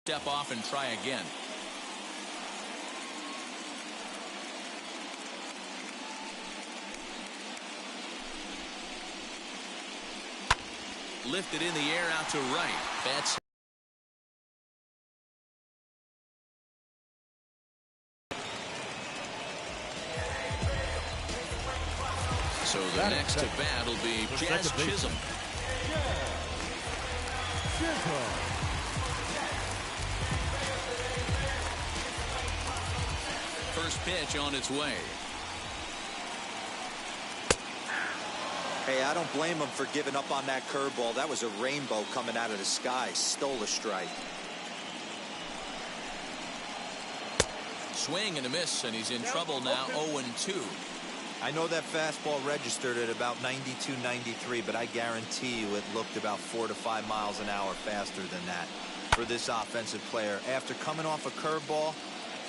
step off and try again. Lifted in the air out to right. Betts. So the next to bat will be Jazz Chisholm. First pitch on its way. Hey, I don't blame him for giving up on that curveball. That was a rainbow coming out of the sky. Stole a strike. Swing and a miss, and he's in trouble now. 0-2. I know that fastball registered at about 92, 93, but I guarantee you it looked about 4 to 5 miles an hour faster than that for this offensive player. After coming off a curveball,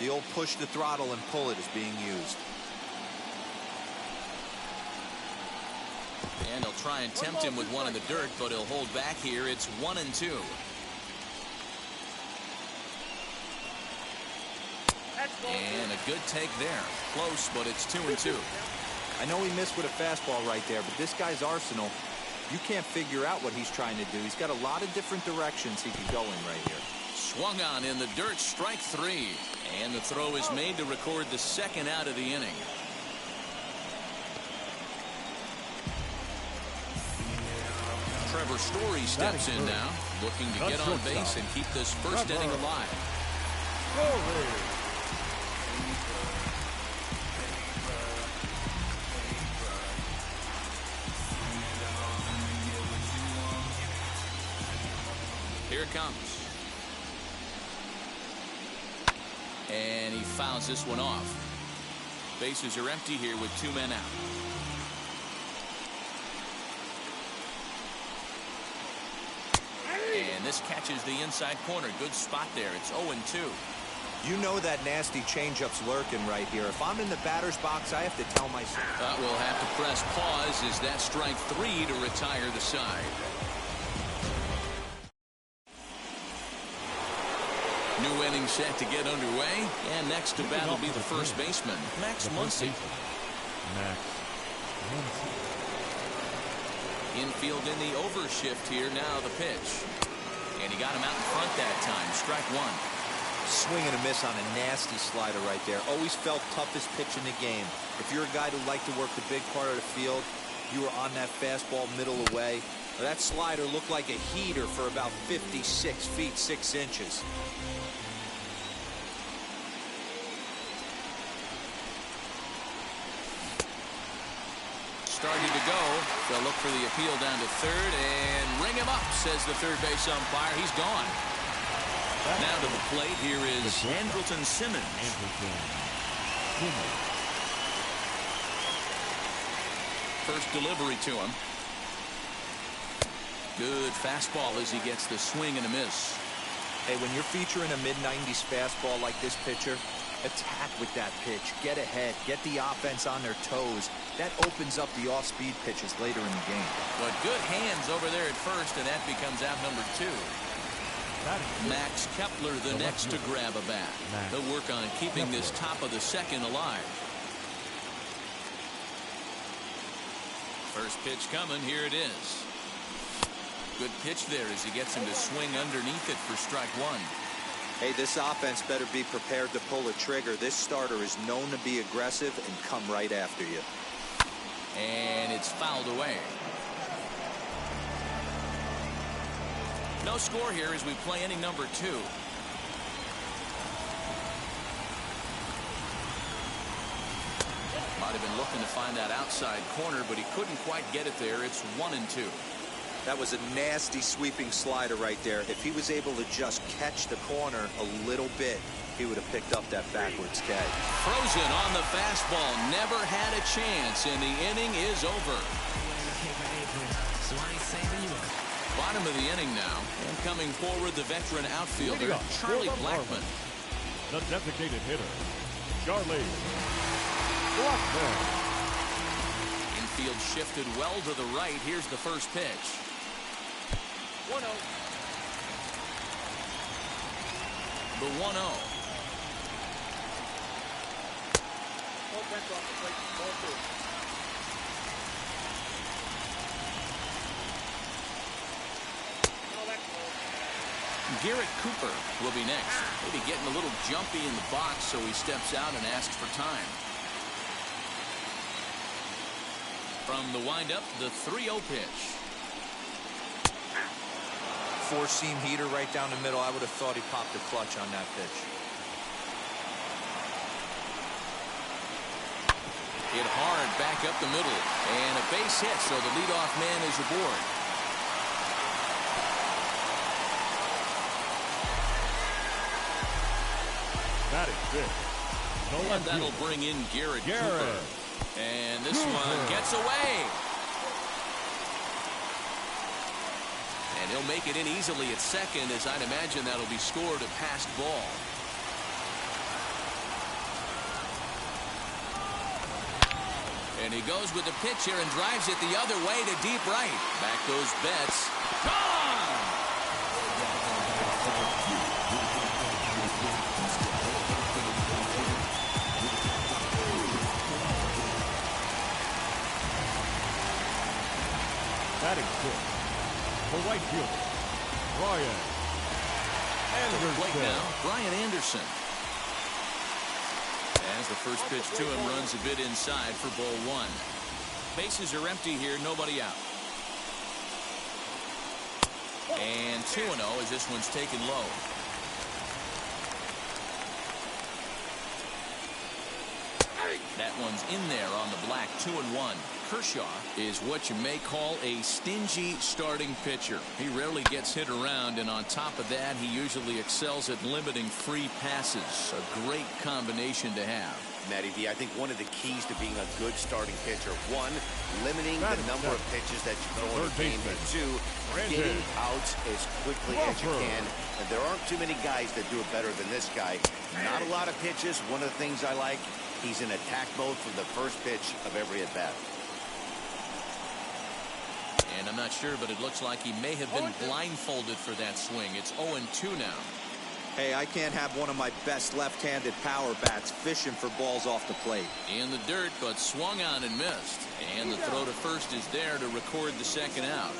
the old push the throttle and pull it is being used. And he'll try and tempt him with one in the dirt, but he'll hold back here. It's 1-2. And a good take there. Close, but it's 2-2. I know he missed with a fastball right there, but this guy's arsenal, you can't figure out what he's trying to do. He's got a lot of different directions he could go in right here. Swung on in the dirt, strike 3. And the throw is made to record the second out of the inning. Trevor Story steps in now, looking to get on base and keep this first inning alive. Here it comes. And he fouls this one off. Bases are empty here with 2 men out. And this catches the inside corner. Good spot there. It's 0-2. You know that nasty changeup's lurking right here. If I'm in the batter's box, I have to tell myself. We'll have to press pause. Is that strike 3 to retire the side? New inning set to get underway. And next to bat will be the first baseman, Max Muncy. Infield in the overshift here. Now the pitch. And he got him out in front that time. Strike 1. Swing and a miss on a nasty slider right there. Always felt toughest pitch in the game. If you're a guy who liked to work the big part of the field, you were on that fastball middle away. That slider looked like a heater for about 56 feet 6 inches. Starting to go. They'll look for the appeal down to third and ring him up, says the third base umpire. He's gone. Now to the plate, here is Andrelton Simmons. First delivery to him. Good fastball as he gets the swing and a miss. Hey, when you're featuring a mid-90s fastball like this pitcher, attack with that pitch. Get ahead. Get the offense on their toes. That opens up the off-speed pitches later in the game. But good hands over there at first, and that becomes out number 2. Max Kepler the next to grab a bat. They'll work on keeping this top of the second alive. First pitch coming. Here it is. Good pitch there as he gets him to swing underneath it for strike 1. Hey, this offense better be prepared to pull a trigger. This starter is known to be aggressive and come right after you. And it's fouled away. No score here as we play inning number 2. Might have been looking to find that outside corner, but he couldn't quite get it there. It's 1-2. That was a nasty sweeping slider right there. If he was able to just catch the corner a little bit, he would have picked up that backwards catch. Frozen on the fastball. Never had a chance, and the inning is over. Bottom of the inning now, and coming forward, the veteran outfielder, Charlie Blackmon. The designated hitter, Charlie Blackmon. Infield shifted well to the right. Here's the first pitch. 1-0. The 1-0. Garrett Cooper will be next. Maybe getting a little jumpy in the box, so he steps out and asks for time. From the windup, the 3-0 pitch. Four-seam heater right down the middle. I would have thought he popped the clutch on that pitch. Hit hard back up the middle. And a base hit, so the leadoff man is aboard. That is good. And that'll bring in Garrett Cooper. And this one gets away. And he'll make it in easily at second, as I'd imagine that'll be scored a passed ball. And he goes with the pitch here and drives it the other way to deep right. Back goes Betts. Gone! Batting fifth, the right fielder, Brian Anderson. Plate now, Brian Anderson. As the first pitch to him runs a bit inside for ball one. Bases are empty here, nobody out. And 2-0 as this one's taken low. That one's in there on the black. 2-1. Kershaw is what you may call a stingy starting pitcher. He rarely gets hit around, and on top of that, he usually excels at limiting free passes. A great combination to have. Matty V, I think one of the keys to being a good starting pitcher, one, limiting the number of pitches that you throw in a game, and two, getting outs as quickly as you can. And there aren't too many guys that do it better than this guy. Not a lot of pitches. One of the things I like, he's in attack mode from the first pitch of every at-bat. And I'm not sure, but it looks like he may have been blindfolded for that swing. It's 0-2 now. Hey, I can't have one of my best left-handed power bats fishing for balls off the plate. In the dirt, but swung on and missed. And the throw to first is there to record the second out.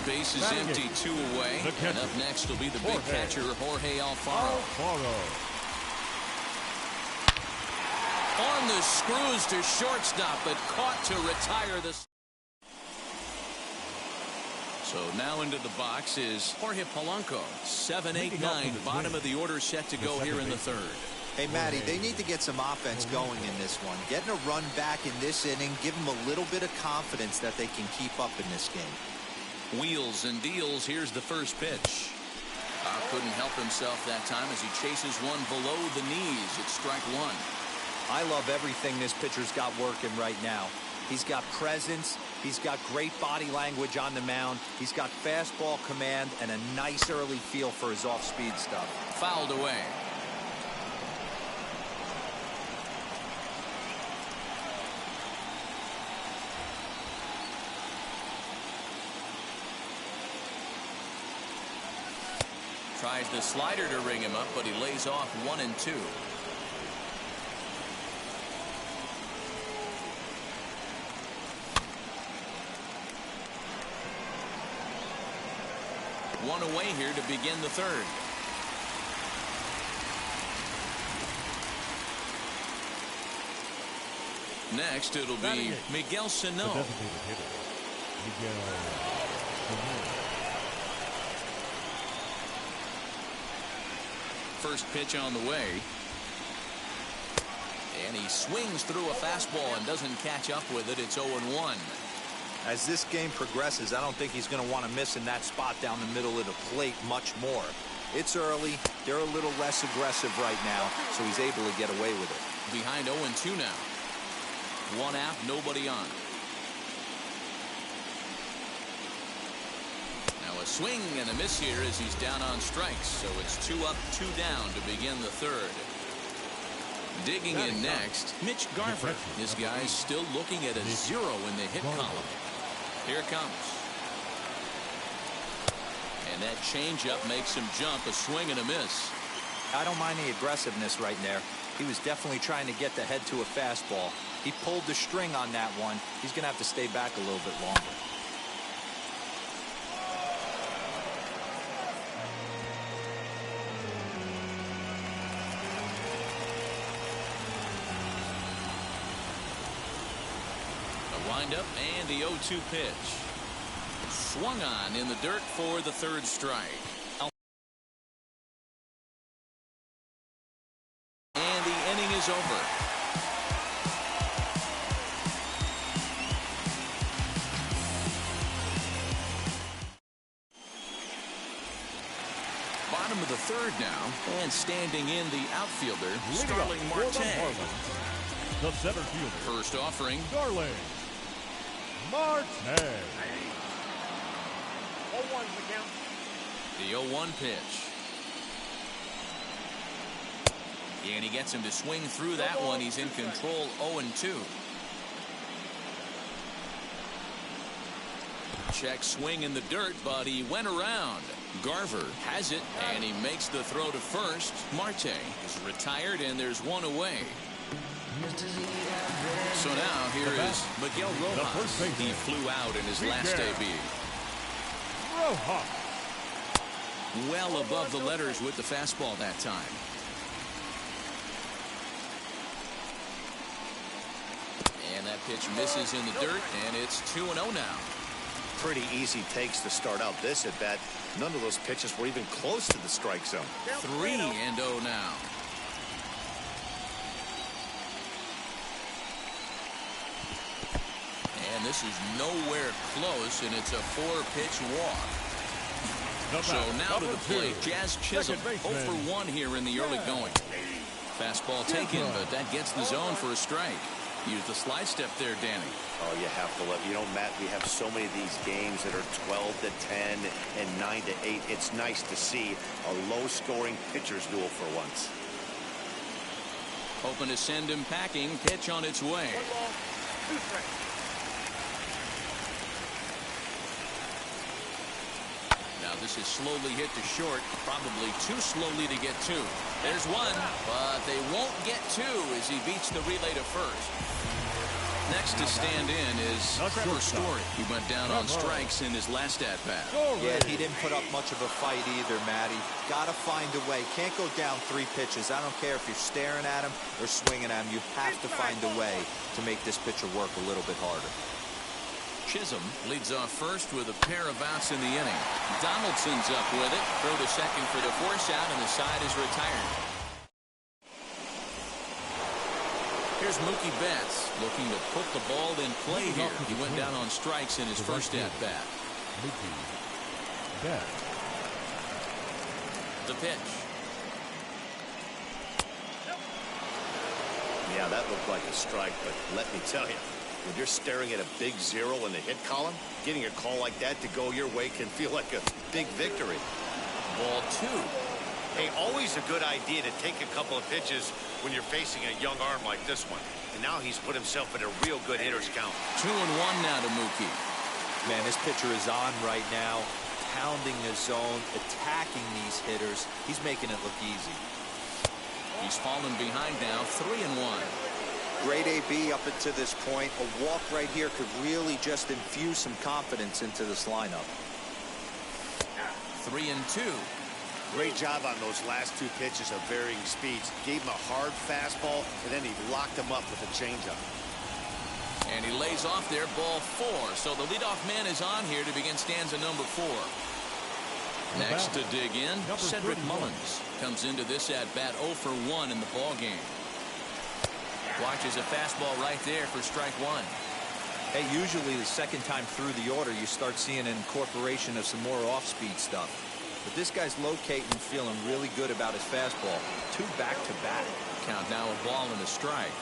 Base is empty, 2 away. And up next will be the big catcher, Jorge Alfaro. On the screws to shortstop, but caught to retire the. So now into the box is Jorge Polanco. 7, 8, 9. Bottom of the order set to go here in the third. Hey, Matty, they need to get some offense going in this one. Getting a run back in this inning, give them a little bit of confidence that they can keep up in this game. Wheels and deals. Here's the first pitch. Couldn't help himself that time as he chases one below the knees. It's strike one. I love everything this pitcher's got working right now. He's got presence. He's got great body language on the mound. He's got fastball command and a nice early feel for his off-speed stuff. Fouled away. Tries the slider to ring him up, but he lays off 1 and 2. One away here to begin the third. Next, it'll be Miguel Sano. First pitch on the way. And he swings through a fastball and doesn't catch up with it. It's 0-1. As this game progresses, I don't think he's going to want to miss in that spot down the middle of the plate much more. It's early. They're a little less aggressive right now, so he's able to get away with it. Behind 0-2 now. 1 out, nobody on. Now a swing and a miss here as he's down on strikes. So it's 2 up, 2 down to begin the third. Digging in next, Mitch Garver. This guy's still looking at a 0 in the hit column. Here it comes. And that changeup makes him jump. A swing and a miss. I don't mind the aggressiveness right there. He was definitely trying to get the head to a fastball. He pulled the string on that one. He's going to have to stay back a little bit longer. The windup and the 0-2 pitch. Swung on in the dirt for the third strike. And the inning is over. Bottom of the third now, and standing in the outfielder, Starling Marte. The center fielder. First offering. Starling Marte. 0-1's the count. The 0-1 pitch. And he gets him to swing through that one. He's in control. 0-2. Check swing in the dirt, but he went around. Garver has it, and he makes the throw to first. Marte is retired, and there's one away. So now here is Miguel Rojas. He flew out in his last debut. Rojas. Well above the letters with the fastball that time. And that pitch misses in the dirt, and it's 2-0 now. Pretty easy takes to start out this at bat. None of those pitches were even close to the strike zone. 3-0 now. And this is nowhere close, and it's a 4-pitch walk. So now to the plate, Jazz Chisholm 0 for 1 here in the early going. Fastball taken, but that gets the zone for a strike. Use the slide step there, Danny. Oh, you have to let, Matt, we have so many of these games that are 12-10 and 9-8. It's nice to see a low-scoring pitcher's duel for once. Hoping to send him packing. Pitch on its way. 1 ball, 2 strikes. Now this is slowly hit to short, probably too slowly to get 2. There's one, but they won't get 2 as he beats the relay to first. Next to stand in is Trevor Story. He went down on strikes in his last at-bat. Yeah, he didn't put up much of a fight either, Matty. Got to find a way. Can't go down 3 pitches. I don't care if you're staring at him or swinging at him. You have to find a way to make this pitcher work a little bit harder. Chisholm leads off first with a pair of outs in the inning. Donaldson's up with it. Throw to second for the force out, and the side is retired. Here's Mookie Betts looking to put the ball in play here. He went down on strikes in his first at-bat. Mookie Betts. The pitch. Yeah, that looked like a strike, but let me tell you, when you're staring at a big 0 in the hit column, getting a call like that to go your way can feel like a big victory. Ball 2. Hey, always a good idea to take a couple of pitches when you're facing a young arm like this one. And now he's put himself in a real good hitter's count. 2-1 now to Mookie. Man, this pitcher is on right now, pounding the zone, attacking these hitters. He's making it look easy. He's fallen behind now, 3-1. Great AB up until this point. A walk right here could really just infuse some confidence into this lineup. 3-2. Great job on those last 2 pitches of varying speeds. Gave him a hard fastball, and then he locked him up with a changeup. And he lays off there, ball 4. So the leadoff man is on here to begin stanza number 4. Next to dig in, Cedric Mullins comes into this at-bat 0 for 1 in the ballgame. Watches a fastball right there for strike 1. Hey, usually the second time through the order, you start seeing an incorporation of some more off-speed stuff. But this guy's locating and feeling really good about his fastball. 2 back-to-back. Count now a ball and a strike.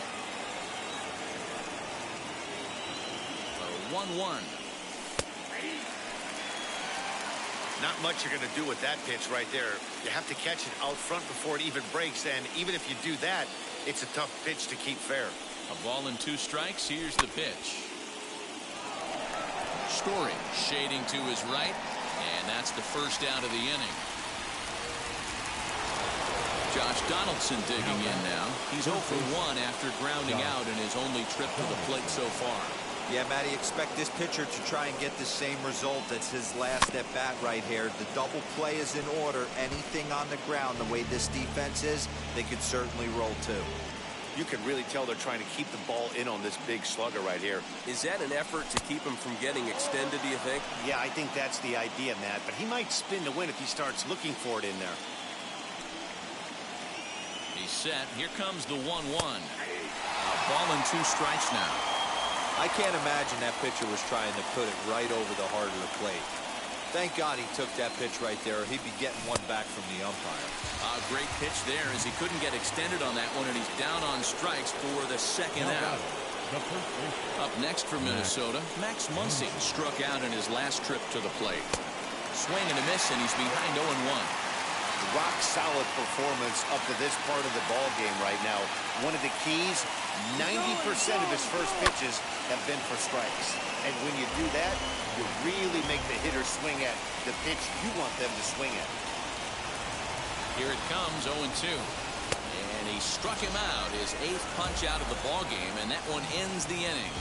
1-1. Not much you're going to do with that pitch right there. You have to catch it out front before it even breaks, and even if you do that, it's a tough pitch to keep fair. A ball and 2 strikes. Here's the pitch. Story shading to his right, And that's the first out of the inning. Josh Donaldson digging in now. He's 0 for 1 after grounding out in his only trip to the plate so far. Yeah, Matty, expect this pitcher to try and get the same result as his last at bat right here. The double play is in order. Anything on the ground, the way this defense is, they could certainly roll too. You can really tell they're trying to keep the ball in on this big slugger right here. Is that an effort to keep him from getting extended, do you think? Yeah, I think that's the idea, Matt. But he might spin to win if he starts looking for it in there. He's set. Here comes the 1-1. A ball and 2 strikes now. I can't imagine that pitcher was trying to put it right over the heart of the plate. Thank God he took that pitch right there, or he'd be getting one back from the umpire. A great pitch there as he couldn't get extended on that one, and he's down on strikes for the second out. Up next for Minnesota, Max Muncy struck out in his last trip to the plate. Swing and a miss, and he's behind 0-1. Rock solid performance up to this part of the ball game right now. One of the keys, 90% of his first pitches have been for strikes. And when you do that, you really make the hitter swing at the pitch you want them to swing at. Here it comes, 0-2. And he struck him out, his 8th punch out of the ball game, and that one ends the inning.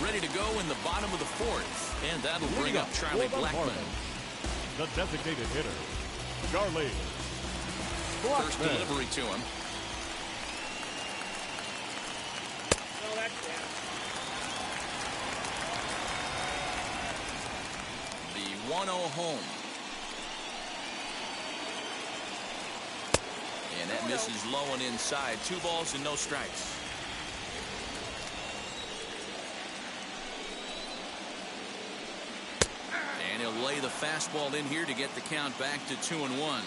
Ready to go in the bottom of the 4th, and that'll bring up Charlie Blackmon. The designated hitter, Charlie First Blackmon. delivery to him. No, that's down. The 1-0 home. And that misses low and inside. 2 balls and no strikes. And he'll lay the fastball in here to get the count back to 2-1.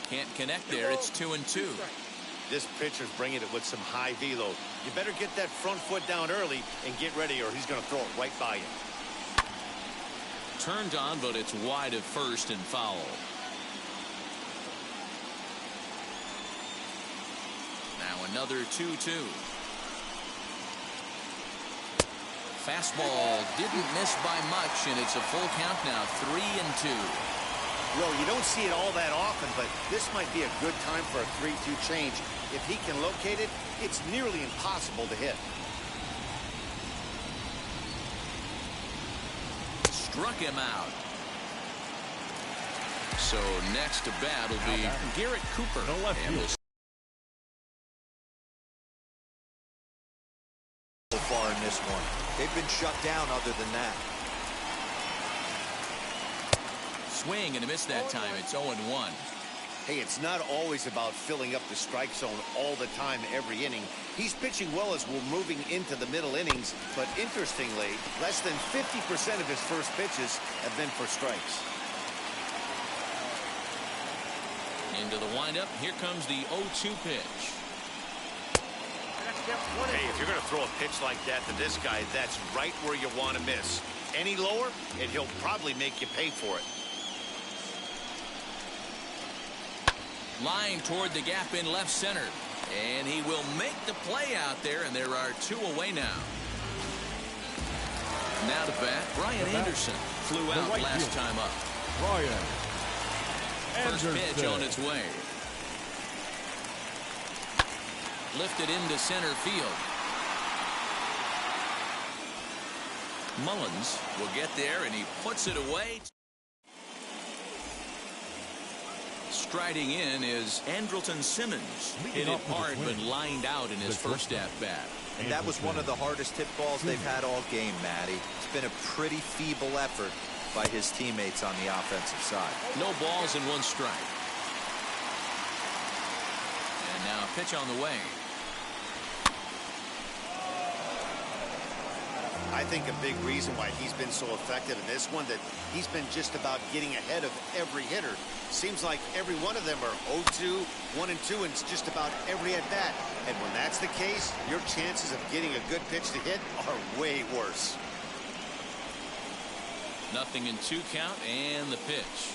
Can't connect there. It's 2-2. This pitcher's bringing it with some high velo. You better get that front foot down early and get ready, or he's going to throw it right by you. Turned on, but it's wide at first and foul. Now another 2-2. Fastball didn't miss by much, and it's a full count now, 3-2. Well, you don't see it all that often, but this might be a good time for a 3-2 change. If he can locate it, it's nearly impossible to hit. Struck him out. So next to bat will be Garrett Cooper. The left And field. So far in this one, they've been shut down other than that. Swing and a miss that time. It's 0-1. Hey, it's not always about filling up the strike zone all the time every inning. He's pitching well as we're moving into the middle innings, but interestingly, less than 50% of his first pitches have been for strikes. Into the windup. Here comes the 0-2 pitch. Hey, if you're going to throw a pitch like that to this guy, that's right where you want to miss. Any lower, and he'll probably make you pay for it. Line toward the gap in left center. And he will make the play out there, and there are 2 away now. Now to bat, Brian Anderson flew out right last fielder, time up. Brian First pitch Anderson. on its way. Lifted into center field. Mullins will get there, and he puts it away. Striding in is Andrelton Simmons. Hit it hard, but lined out in his first at-bat. And that was one of the hardest hit balls they've had all game, Matty. It's been a pretty feeble effort by his teammates on the offensive side. No balls and 1 strike. And now a pitch on the way. I think a big reason why he's been so effective in this one, that he's been just about getting ahead of every hitter. Seems like every one of them are 0-2, 1-2, and it's just about every at-bat. And when that's the case, your chances of getting a good pitch to hit are way worse. 0-2 count and the pitch.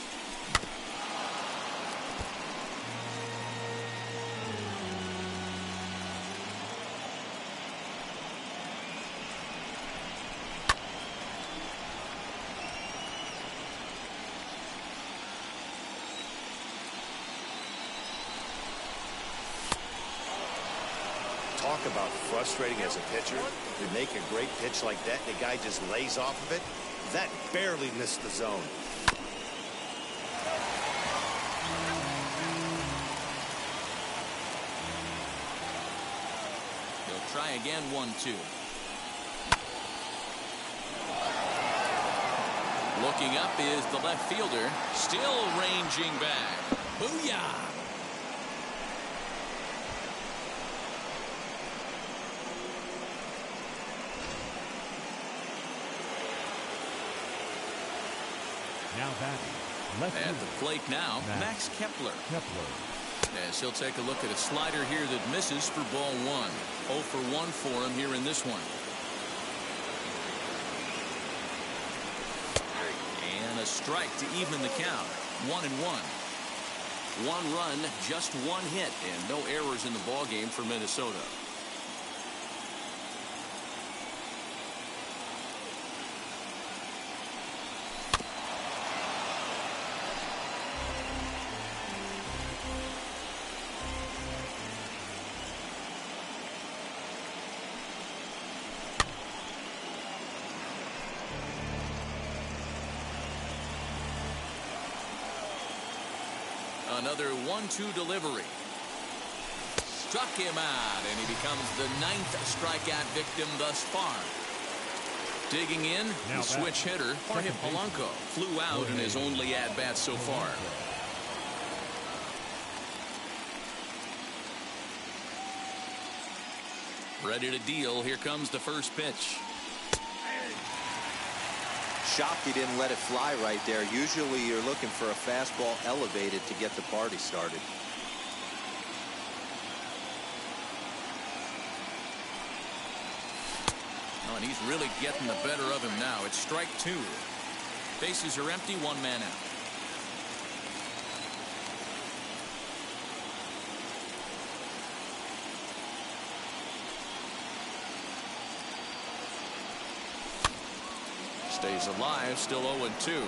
Talk about frustrating as a pitcher. You make a great pitch like that, the guy just lays off of it. That barely missed the zone. He'll try again, 1-2. Looking up is the left fielder, still ranging back. Booyah! Now batting, at the plate now, Max Kepler. As he'll take a look at a slider here that misses for ball 1. 0 for 1 for him here in this one. And a strike to even the count. 1-1. 1 run, just 1 hit, and no errors in the ball game for Minnesota. Another 1-2 delivery. Struck him out, and he becomes the 9th strikeout victim thus far. Digging in, the switch hitter, Jorge Polanco, flew out in his only at-bat so far. Ready to deal. Here comes the first pitch. Shocked he didn't let it fly right there. Usually you're looking for a fastball elevated to get the party started. Oh, and he's really getting the better of him now. It's strike 2. Bases are empty, 1 man out. Stays alive, still 0-2.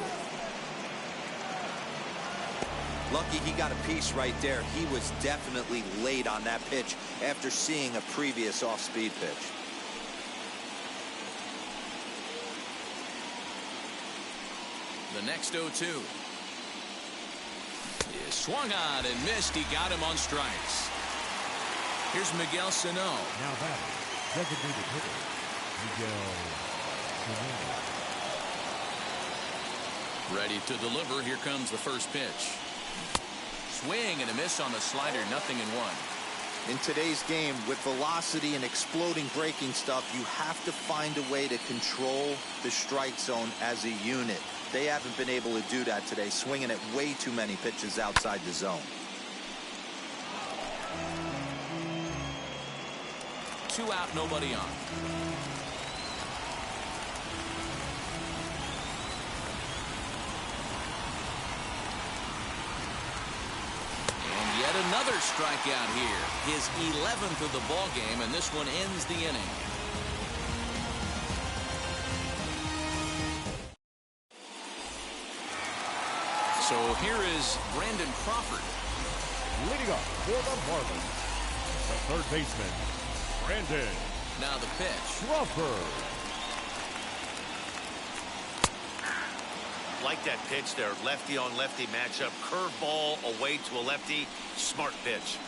Lucky he got a piece right there. He was definitely late on that pitch after seeing a previous off-speed pitch. The next 0-2 is swung on and missed. He got him on strikes. Here's Miguel Sano. Now batting, designated hitter, Miguel Sano. Ready to deliver. Here comes the first pitch. Swing and a miss on the slider. 0-1. In today's game, with velocity and exploding breaking stuff, you have to find a way to control the strike zone as a unit. They haven't been able to do that today, swinging at way too many pitches outside the zone. 2 out, nobody on. Yet another strikeout here. His 11th of the ball game, and this one ends the inning. So here is Brandon Crawford. Leading up for the Marlins, the third baseman, Brandon. Now the pitch. Crawford. Like that pitch there, lefty on lefty matchup, curveball away to a lefty, smart pitch.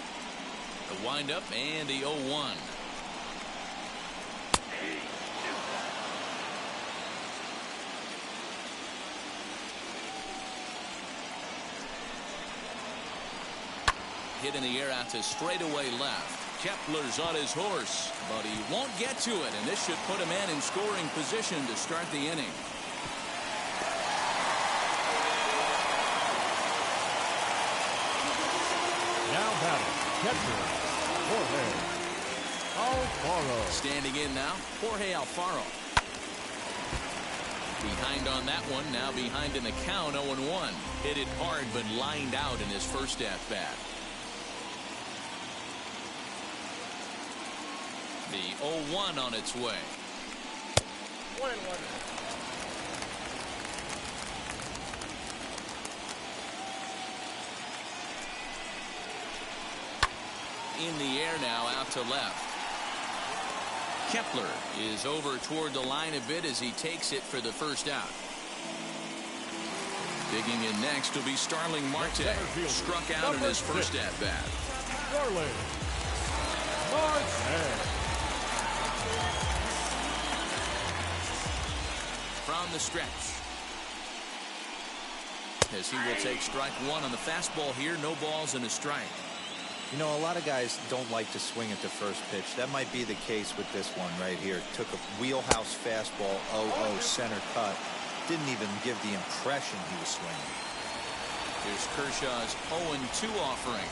The windup and the 0-1. Hit in the air out to straightaway left. Kepler's on his horse, but he won't get to it, and this should put a man in scoring position to start the inning. Now batting, catcher, Jorge Alfaro. Standing in now, Jorge Alfaro. Behind on that one, now behind in the count, 0-1. Hit it hard, but lined out in his first at-bat. The 0-1 on its way. 1-1. In the air now, out to left. Kepler is over toward the line a bit as he takes it for the first out. Digging in next will be Starling Marte. Struck out in his first at-bat. Starling Marte. From the stretch. As he will take strike one on the fastball here. No balls and a strike. You know, a lot of guys don't like to swing at the first pitch. That might be the case with this one right here. Took a wheelhouse fastball, 0-0 center cut. Didn't even give the impression he was swinging. Here's Kershaw's 0-2 offering.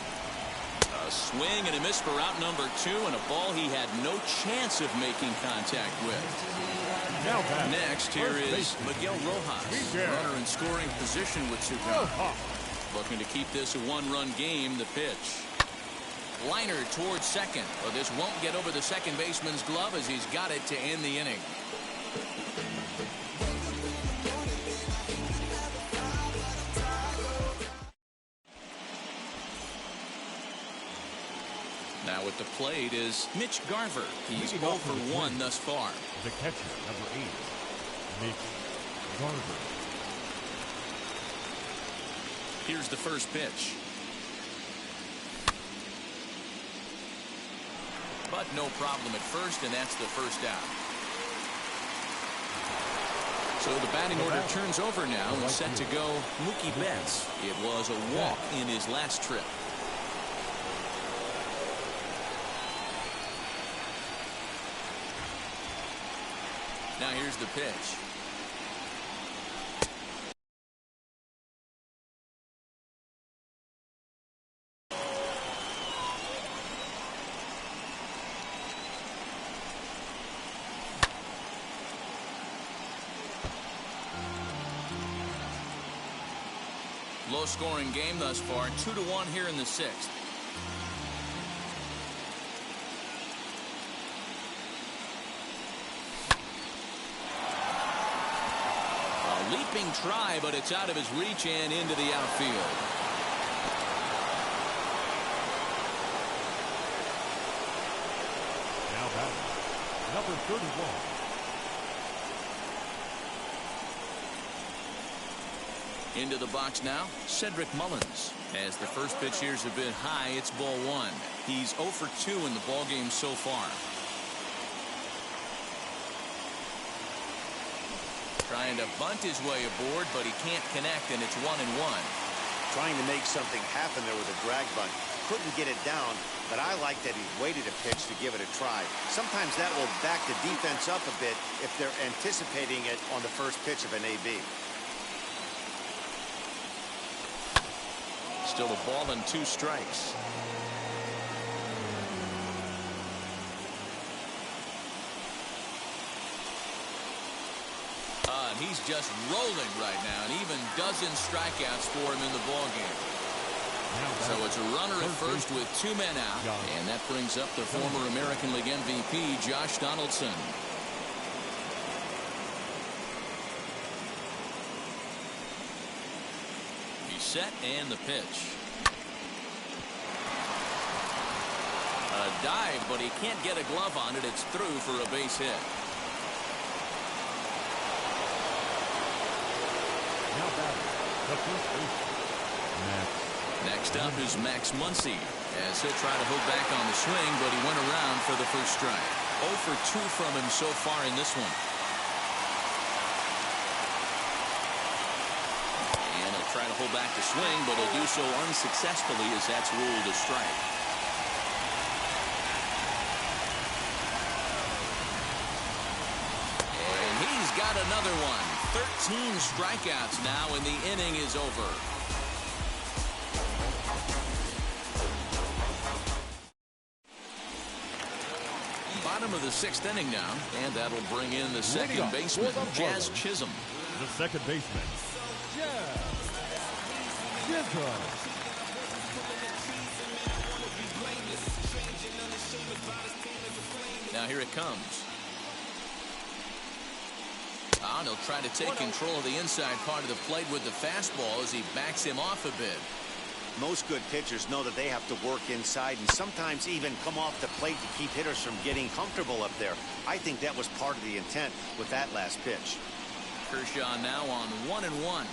A swing and a miss for out number 2, and a ball he had no chance of making contact with. Now next, here is Miguel Rojas. Runner in scoring position with 2 count. Looking to keep this a one-run game. The pitch. Liner towards second, but this won't get over the second baseman's glove as he's got it to end the inning. Now at the plate is Mitch Garver. He's 0 for 1 thus far. The catcher, number 8, Mitch Garver. Here's the first pitch. But no problem at first, and that's the first out. So the batting order turns over now and set to go Mookie Betts. It was a walk in his last trip. Now here's the pitch. Low-scoring game thus far, 2-1 here in the 6th. A leaping try, but it's out of his reach and into the outfield. Now batting, number 31. Into the box now, Cedric Mullins. As the first pitch here is a bit high, it's ball 1. He's 0 for 2 in the ballgame so far. Trying to bunt his way aboard, but he can't connect, and it's 1-1. Trying to make something happen there with a drag bunt. Couldn't get it down, but I like that he waited a pitch to give it a try. Sometimes that will back the defense up a bit if they're anticipating it on the first pitch of an AB. Still a ball and 2 strikes. And he's just rolling right now, and even dozen strikeouts for him in the ballgame. So it's a runner at first with 2 men out, and that brings up the former American League MVP, Josh Donaldson. Set and the pitch. A dive, but he can't get a glove on it. It's through for a base hit. Now batting, the first baseman, Next up is Max Muncy, as he'll try to hold back on the swing, but he went around for the first strike. 0 for 2 from him so far in this one. Try to hold back the swing, but he'll do so unsuccessfully as that's ruled a strike. another one. 13 strikeouts now, and the inning is over. Bottom of the 6th inning now, and that'll bring in the second baseman, Jazz Chisholm. The second baseman, Jazz Chisholm. Now here it comes. And he'll try to take control of the inside part of the plate with the fastball as he backs him off a bit. Most good pitchers know that they have to work inside and sometimes even come off the plate to keep hitters from getting comfortable up there. I think that was part of the intent with that last pitch. Kershaw now on 1-1.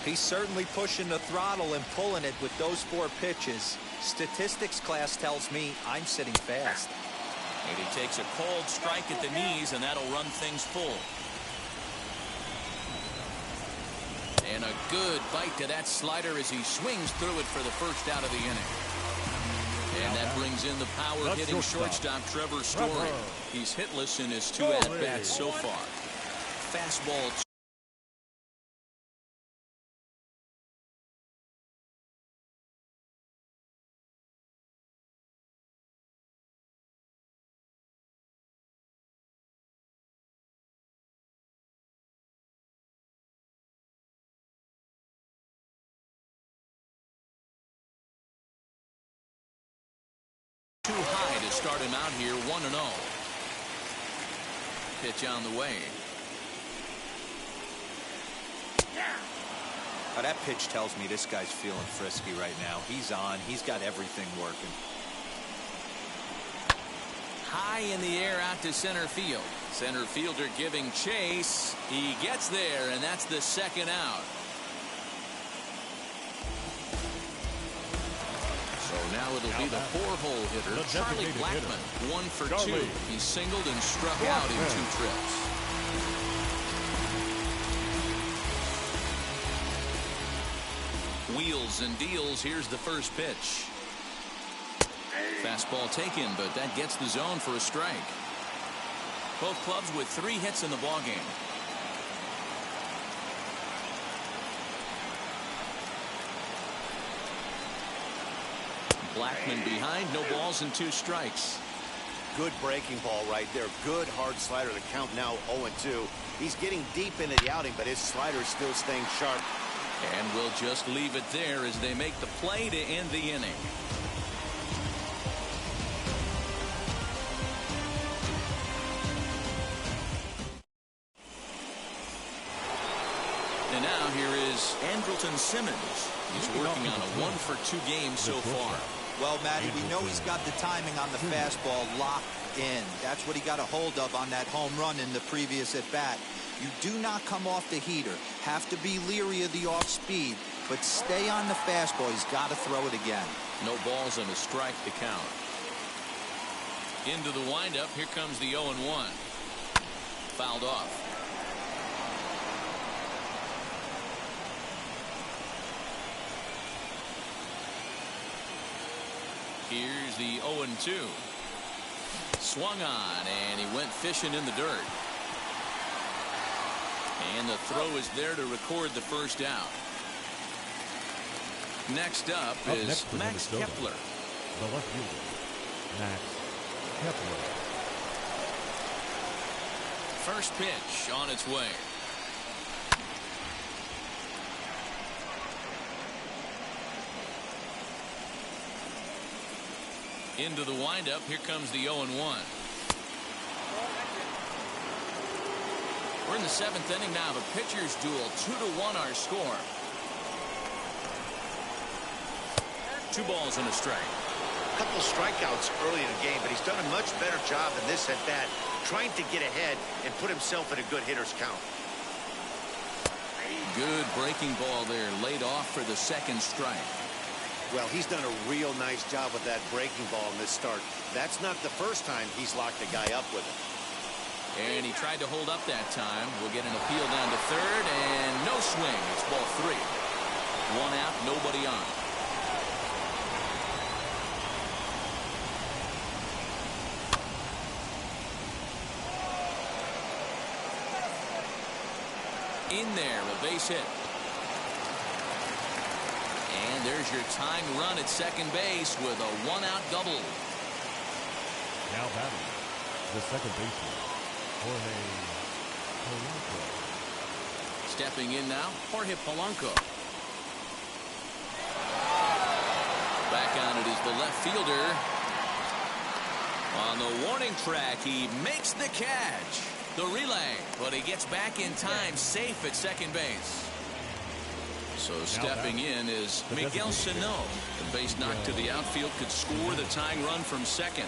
He's certainly pushing the throttle and pulling it with those 4 pitches. Statistics class tells me I'm sitting fast. And he takes a cold strike at the knees, and that'll run things full. And a good bite to that slider as he swings through it for the first out of the inning. And that brings in the power-hitting shortstop Trevor Story. He's hitless in his 2 at-bats so far. Fastball. Too high to start him out here, 1-0. Pitch on the way. Now that pitch tells me this guy's feeling frisky right now. He's on. He's got everything working. High in the air out to center field. Center fielder giving chase. He gets there, and that's the second out. So now it'll be the 4-hole hitter, Charlie Blackmon, 1 for 2. He singled and struck out in 2 trips. Wheels and deals. Here's the first pitch. Fastball taken, but that gets the zone for a strike. Both clubs with 3 hits in the ballgame. Blackmon behind, no balls and 2 strikes. Good breaking ball right there. Good hard slider. The count now 0-2. He's getting deep into the outing, but his slider is still staying sharp. And we'll just leave it there as they make the play to end the inning. And now here is Andrelton Simmons. He's working on a 1 for 2 game so far. Well, Matty, we know he's got the timing on the fastball locked in. That's what he got a hold of on that home run in the previous at-bat. You do not come off the heater. Have to be leery of the off-speed, but stay on the fastball. He's got to throw it again. No balls and a strike to count. Into the windup. Here comes the 0-1. Fouled off. Here's the 0-2. Swung on, and he went fishing in the dirt. And the throw is there to record the first out. Next up is Max Kepler. The left fielder, Max Kepler. First pitch on its way. Into the windup. Here comes the 0-1. We're in the 7th inning now of a pitcher's duel. 2-1 our score. 2 balls and a strike. A couple strikeouts early in the game, but he's done a much better job in this at bat, trying to get ahead and put himself in a good hitter's count. Good breaking ball there, laid off for the second strike. Well, he's done a real nice job with that breaking ball in this start. That's not the first time he's locked a guy up with it. And he tried to hold up that time. We'll get an appeal down to third, and no swing. It's ball 3. 1 out, nobody on. in there, a base hit. And there's your tying run at second base with a one-out double. Now batting, the second baseman, Jorge Polanco. Stepping in now, Jorge Polanco. Back on it is the left fielder. On the warning track, he makes the catch. The relay, but he gets back in time, safe at second base. So stepping in is Miguel Sano. The base knock to the outfield could score the tying run from second.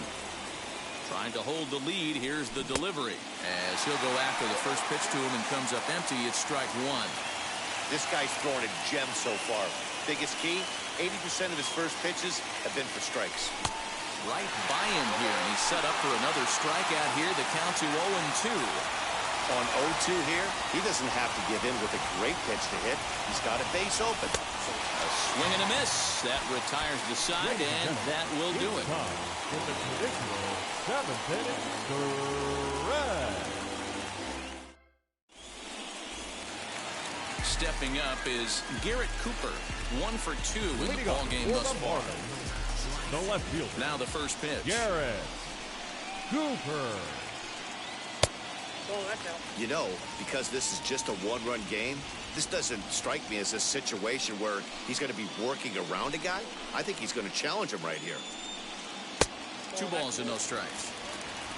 Trying to hold the lead. Here's the delivery as he'll go after the first pitch to him and comes up empty. It's strike one. This guy's throwing a gem so far. Biggest key, 80% of his first pitches have been for strikes. Right by him here, and he's set up for another strikeout here. The count to 0-2. On 0-2 here, he doesn't have to give in with a great pitch to hit. He's got a base open. A swing and a miss. That retires the side, and that will do it. In the traditional seventh inning, correct. Stepping up is Garrett Cooper. 1 for 2 in the ball game thus far. The left fielder. Now the first pitch. Garrett Cooper. Oh, that's out. You know, because this is just a one-run game, this doesn't strike me as a situation where he's going to be working around a guy. I think he's going to challenge him right here. 2 balls and no strikes.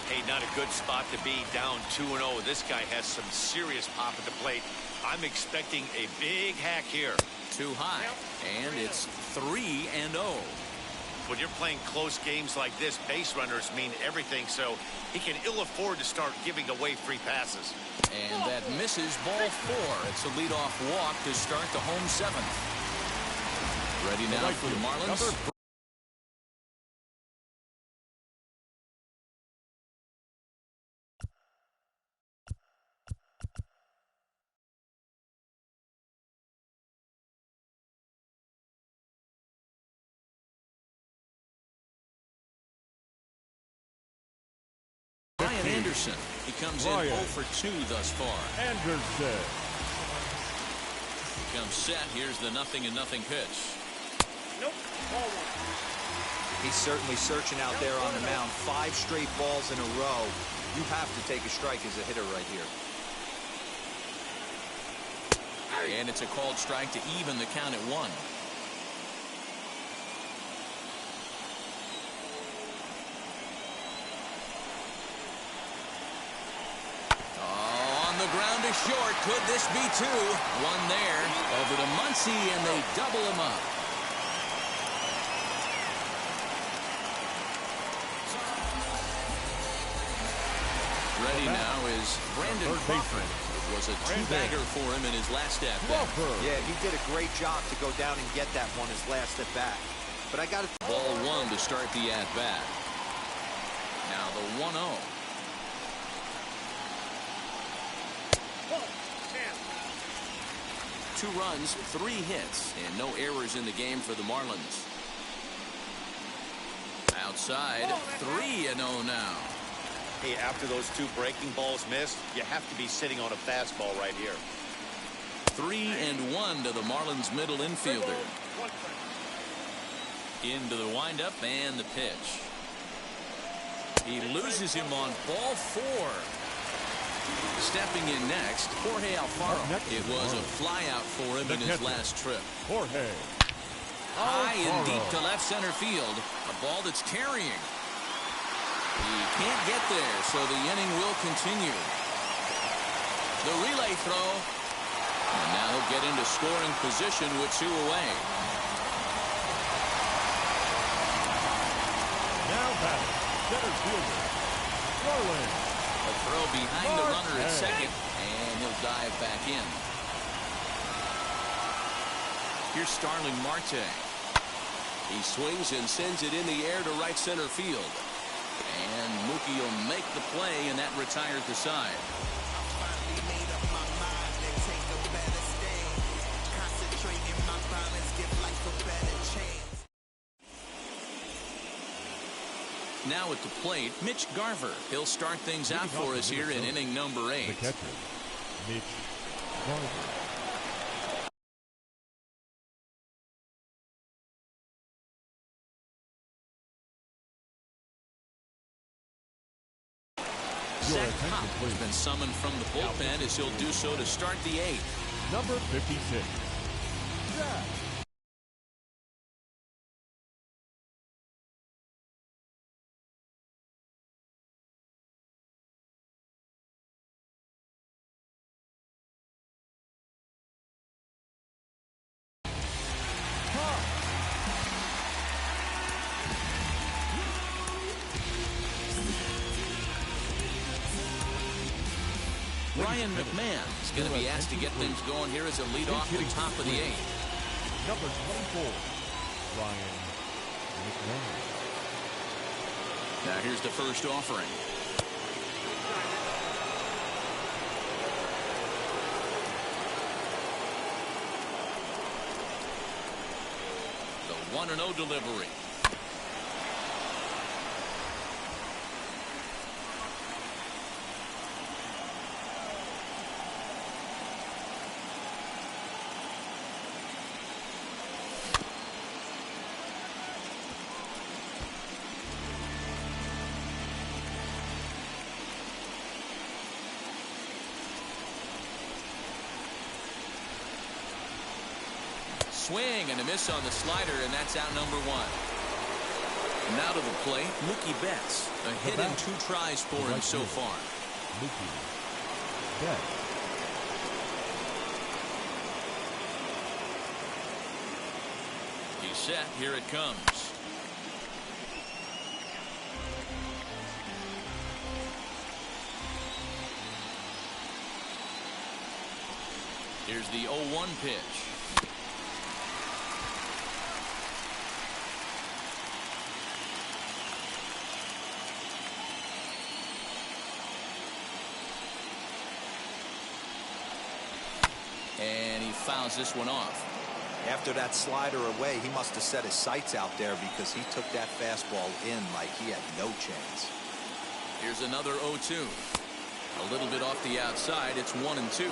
Hey, not a good spot to be, down 2-0. This guy has some serious pop at the plate. I'm expecting a big hack here. Too high, and it's 3-0. When you're playing close games like this, base runners mean everything, so he can ill afford to start giving away free passes. And that misses ball 4. It's a leadoff walk to start the home 7th. Ready now for the Marlins. Ryan Anderson. He comes in 0 for 2 thus far. Anderson. Comes set. Here's the 0-0 pitch. Nope. Ball 1. He's certainly searching out there on the mound. 5 straight balls in a row. You have to take a strike as a hitter right here. And it's a called strike to even the count at 1. The ground is short. Could this be 2? 1 there. Over to Muncy, and they double him up. Ready now is Brandon Crawford. It was a 2-bagger for him in his last at-bat. Yeah, he did a great job to go down and get that one his last at-bat. But I got to... Ball 1 to start the at-bat. Now the 1-0. 2 runs, 3 hits, and no errors in the game for the Marlins. Outside, 3-0 now. Hey, after those 2 breaking balls missed, you have to be sitting on a fastball right here. 3-1 to the Marlins middle infielder. Into the windup and the pitch. He loses him on ball 4. Stepping in next, Jorge Alfaro. It was a flyout for him in his last trip. Jorge. High and deep to left center field. A ball that's carrying. He can't get there, so the inning will continue. The relay throw. And now he'll get into scoring position with 2 away. Now batting, center fielder, Starling. A throw behind the runner at second, and he'll dive back in. Here's Starling Marte. He swings and sends it in the air to right center field. And Mookie will make the play, and that retires the side. Now at the plate, Mitch Garver. He'll start things out for us here in inning number 8. The catcher, Mitch Garver. Zach Pop has been summoned from the bullpen as he'll do so to start the eighth. Number 56. Zach. Ryan McMahon is going to be asked to get things going here as a lead off the top of the eighth. Number 24, Ryan McMahon. Now here's the first offering. The 1-0 delivery. Swing and a miss on the slider, and that's out number one. Now to the plate, Mookie Betts. A hit and 2 tries for him so far. Mookie Betts. He's set. Here it comes. Here's the 0-1 pitch. And he fouls this one off. After that slider away, he must have set his sights out there because he took that fastball in like he had no chance. Here's another 0-2. A little bit off the outside. It's 1-2.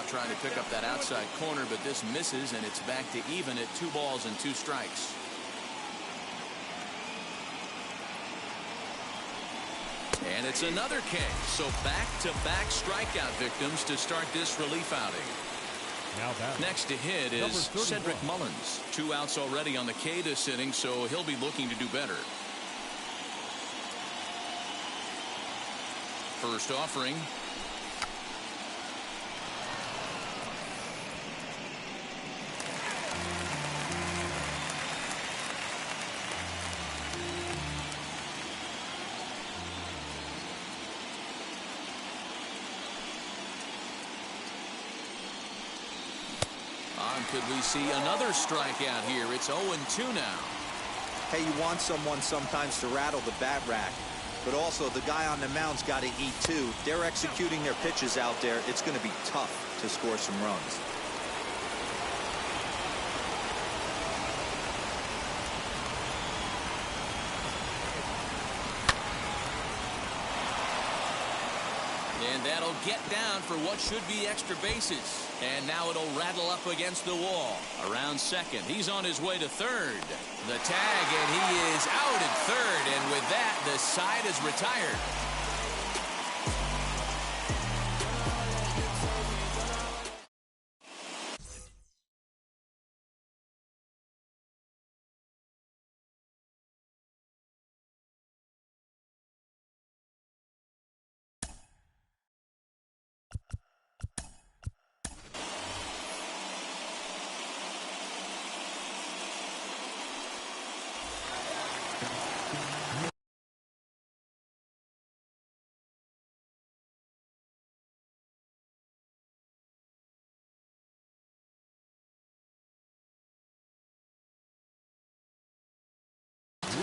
Trying to pick up that outside corner, but this misses, and it's back to even at 2 balls and 2 strikes. And it's another K. So back-to-back strikeout victims to start this relief outing. Next to hit is Cedric Mullins. 2 outs already on the K this inning, so he'll be looking to do better. First offering. Could we see another strikeout here? It's 0-2 now. Hey, you want someone sometimes to rattle the bat rack, but also the guy on the mound's got to eat too. They're executing their pitches out there. It's going to be tough to score some runs. And that'll get down for what should be extra bases. And now it'll rattle up against the wall. Around second. He's on his way to third. The tag, and he is out at third. And with that, the side is retired.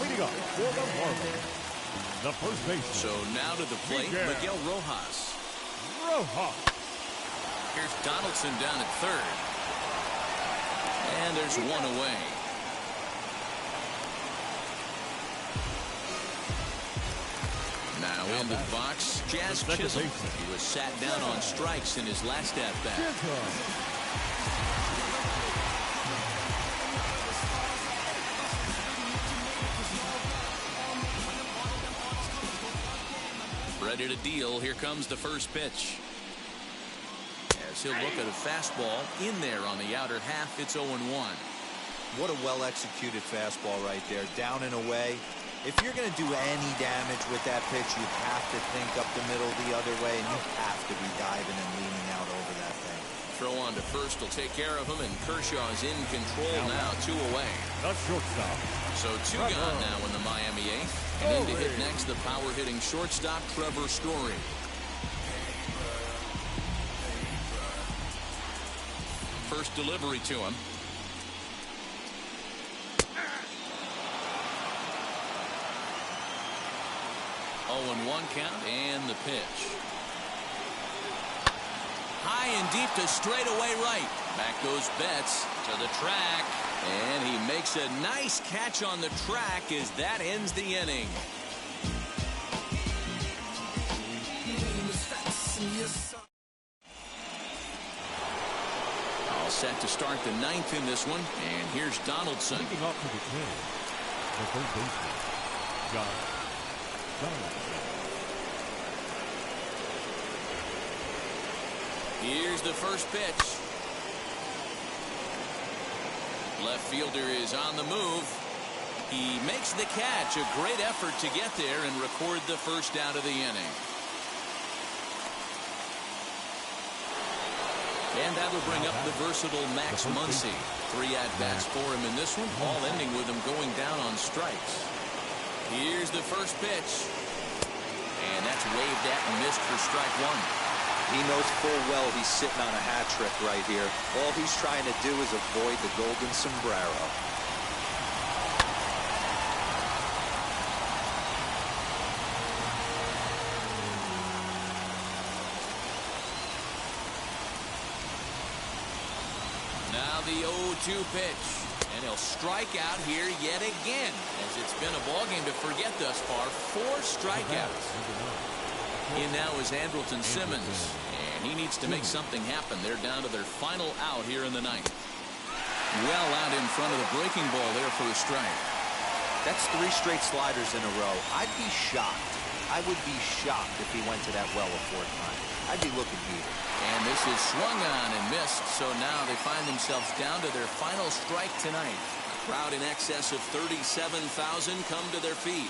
Leading up for the Marlins, the first baseman. So now to the plate, Miguel Rojas. Here's Donaldson down at third. And there's one away. Now into the box, Jazz Chisholm. He was sat down on strikes in his last at-bat. Ready to deal. Here comes the first pitch. As he'll look at a fastball in there on the outer half, it's 0-1. What a well-executed fastball right there. Down and away. If you're going to do any damage with that pitch, you have to think up the middle the other way, and you have to be diving and leaning out over that thing. Throw on to first will take care of him, and Kershaw's in control now, 2 away. The shortstop. So 2 gone now in the Miami 8th. And in to hit next, the power-hitting shortstop, Trevor Story. First delivery to him. Oh, 1 count, and the pitch. High and deep to straightaway right. Back goes Betts to the track. And he makes a nice catch on the track as that ends the inning. All set to start the 9th in this one. And here's Donaldson. Leading off to the 10th, the third baseman, Josh Donaldson. Here's the first pitch. Left fielder is on the move. He makes the catch. A great effort to get there and record the first out of the inning. And that'll bring up the versatile Max Muncy. 3 at-bats for him in this one, all ending with him going down on strikes. Here's the first pitch. And that's waved at and missed for strike 1. He knows full well he's sitting on a hat trick right here. All he's trying to do is avoid the golden sombrero. Now the 0-2 pitch. And he'll strike out here yet again, as it's been a ballgame to forget thus far. 4 strikeouts. In now is Andrelton Simmons, and he needs to make something happen. They're down to their final out here in the 9th. Well out in front of the breaking ball there for a strike. That's 3 straight sliders in a row. I'd be shocked. I would be shocked if he went to that well a 4th time. I'd be looking heated. And this is swung on and missed, so now they find themselves down to their final strike tonight. A crowd in excess of 37,000 come to their feet.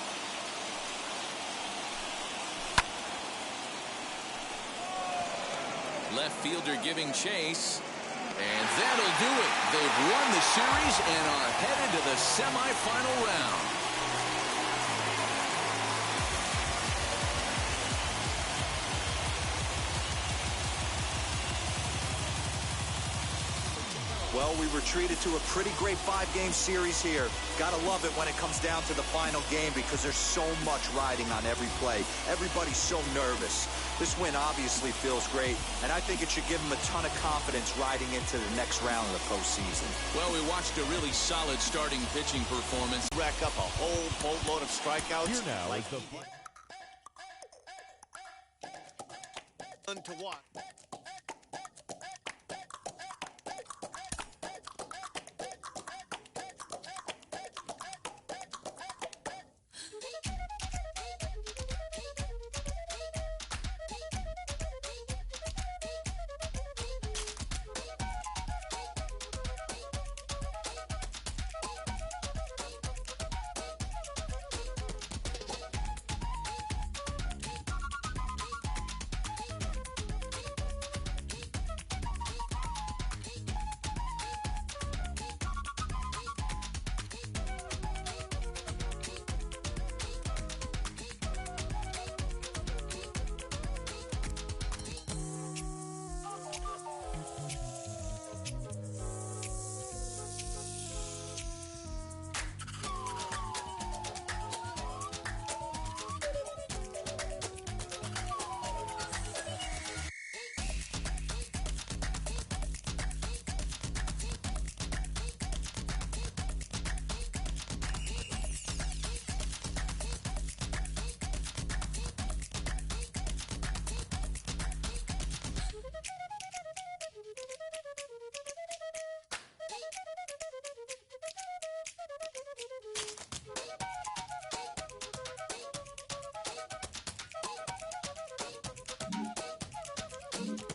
Left fielder giving chase, and that'll do it. They've won the series and are headed to the semifinal round. Well, we were treated to a pretty great 5-game series here. Gotta love it when it comes down to the final game because there's so much riding on every play. Everybody's so nervous. This win obviously feels great, and I think it should give them a ton of confidence riding into the next round of the postseason. Well, we watched a really solid starting pitching performance. Rack up a whole boatload of strikeouts. Here now is the... To what? Crawford.